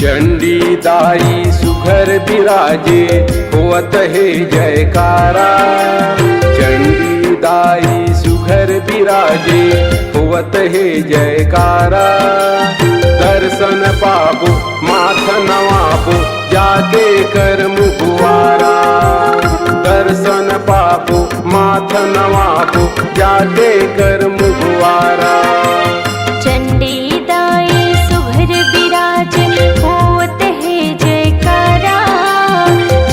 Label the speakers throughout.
Speaker 1: चंडी दाई सुघर बिराजे होवत है जयकारा। चंडी दाई सुघर बिराजे होवत है जयकारा। दर्शन पाबो माथ नवाबो जाके कर मुगवारा। दर्शन पाबो माथ नवाबो जाके कर मुगवारा।
Speaker 2: चंडी दाई सुघर बिराजे होवत है जयकारा।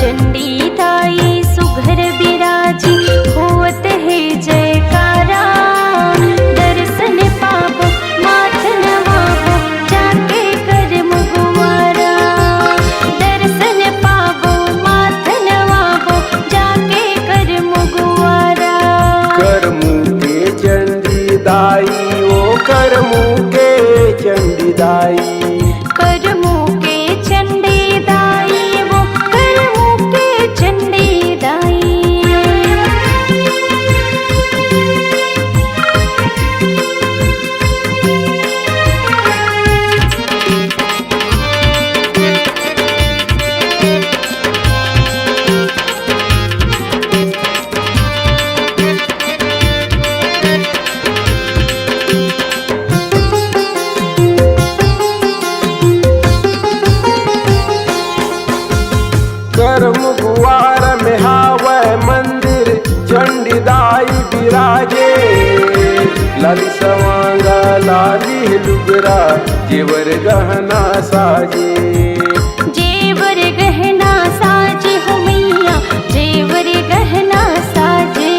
Speaker 2: चंडी दाई सुघर बिराजे होवत है जयकारा। दर्शन पाबो माथ नवाबो जाके कर मुगवारा। दर्शन पाबो माथ नवाबो जाके कर मुगवारा।
Speaker 1: कर मुके चंडी दाई ओ कर मुके चंडी दाई।
Speaker 2: कर मुके चंडी दाई वो कर मुके चंडी दाई।
Speaker 1: कर मुगवार में हावै मंदिर चंडी दाई बिराजे। लाली सवांगा लाली लुगरा जेवर गहना साजे।
Speaker 2: जेवर गहना साजे हो मैया जेवर गहना साजे।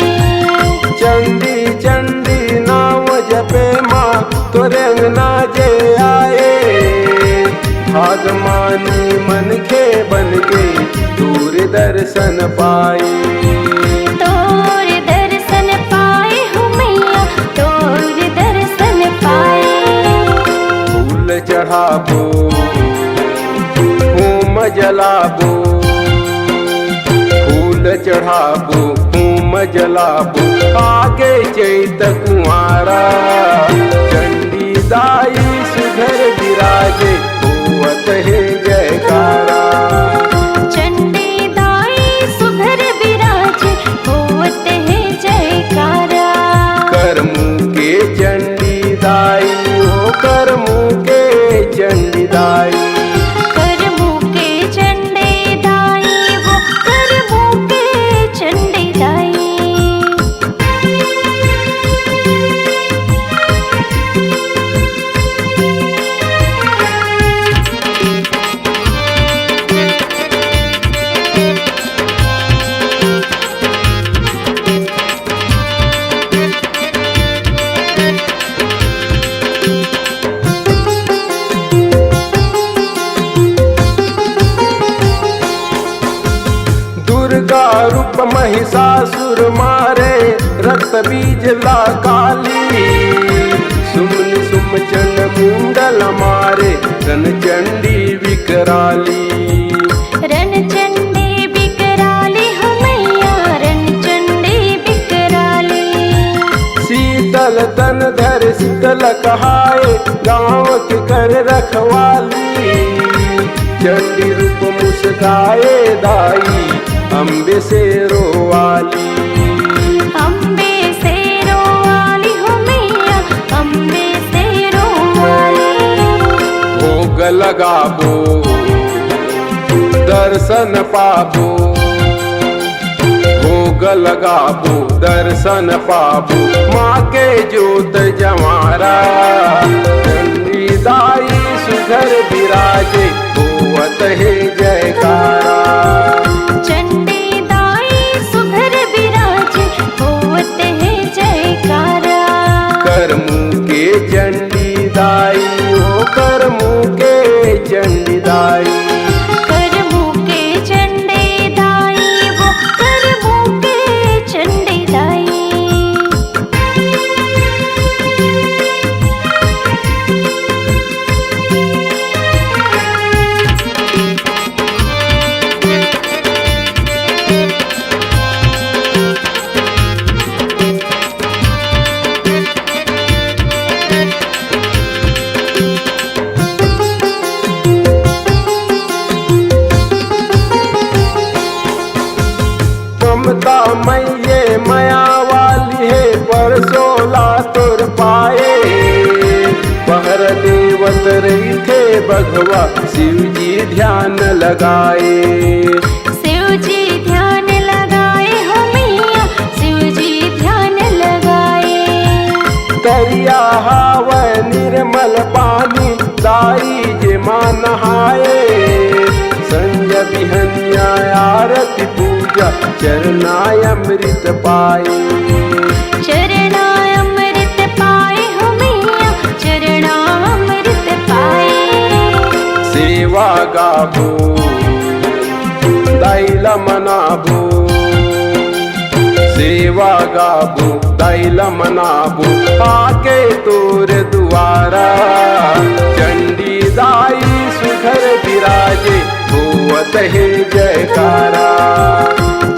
Speaker 1: चंडी चंडी नाम जपे माँ तोरे अंगना जे आए। भागमानी मन के बन के दूर दर्शन पाए।
Speaker 2: तोर दर्शन पाए हो मैया तोर दर्शन पाए।
Speaker 1: फूल चढ़ाबो होम जलाबो। फूल चढ़ाबो होम जलाबो आगे चैत कुंवारा। चंडी दाई सुघर बिराजे होवत है जयकारा।
Speaker 2: चंडी दाई सुघर बिराजे होवत है जयकारा।
Speaker 1: कर मुके चंडी दाई हो कर मुके चंडी दाई।
Speaker 2: कर मुके चंडी दाई वो कर मुके चंडी दाई।
Speaker 1: दुर्गा रूप महिषासुर मारे रक्त बीज ला काली। सुमन सुमचन मुंडल मारे रन चंडी विकराली।
Speaker 2: रन चंडी बिकराली हो मैया रन चंडी बिकराली।
Speaker 1: शीतल तन धर शीतल कहाए गाँव के कर रखवाली। चंडी रूप मुस्काए दाई अम्बे से रोवाली।
Speaker 2: अम्बे से रोवाली हो मैया अम्बे से रोवाली।
Speaker 1: भोग लगाबो दर्शन पाबो। भोग लगाबो दर्शन पाबो माँ के जोत जमारा। चंडी दाई सुघर बिराजे होवत है जयकारा।
Speaker 2: चंडी दाई सुघर बिराजे होवत है जयकारा।
Speaker 1: कर मुके चंडी दाई हो कर मुके चंडी दाई।
Speaker 2: कर मुके चंडी दाई वो कर मुके चंडी दाई।
Speaker 1: देवत रही थे भगवा शिव जी ध्यान लगाए।
Speaker 2: शिव जी ध्यान लगाए हो मैया, शिव जी ध्यान लगाए।
Speaker 1: दरिया हाव निर्मल पानी दाई जे मां नहाए। संध्या बिहनिया आरती पूजा चरनाय अमृत पाए।
Speaker 2: चरणाय अमृत पाए हो मैया, चरणामृत पाए।
Speaker 1: सेवा गाभो दाईला मनाभो, सेवा गाभो दाईला मनाभो, आके तोर दुआरा। चंडी दाई सुघर विराजे होवत है जयकारा।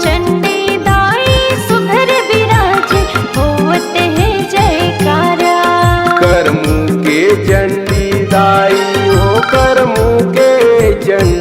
Speaker 2: चंडी दाई सुघर विराजे होवत है जयकारा।
Speaker 1: करमू के चंडी दाई हो, करमू के चंडी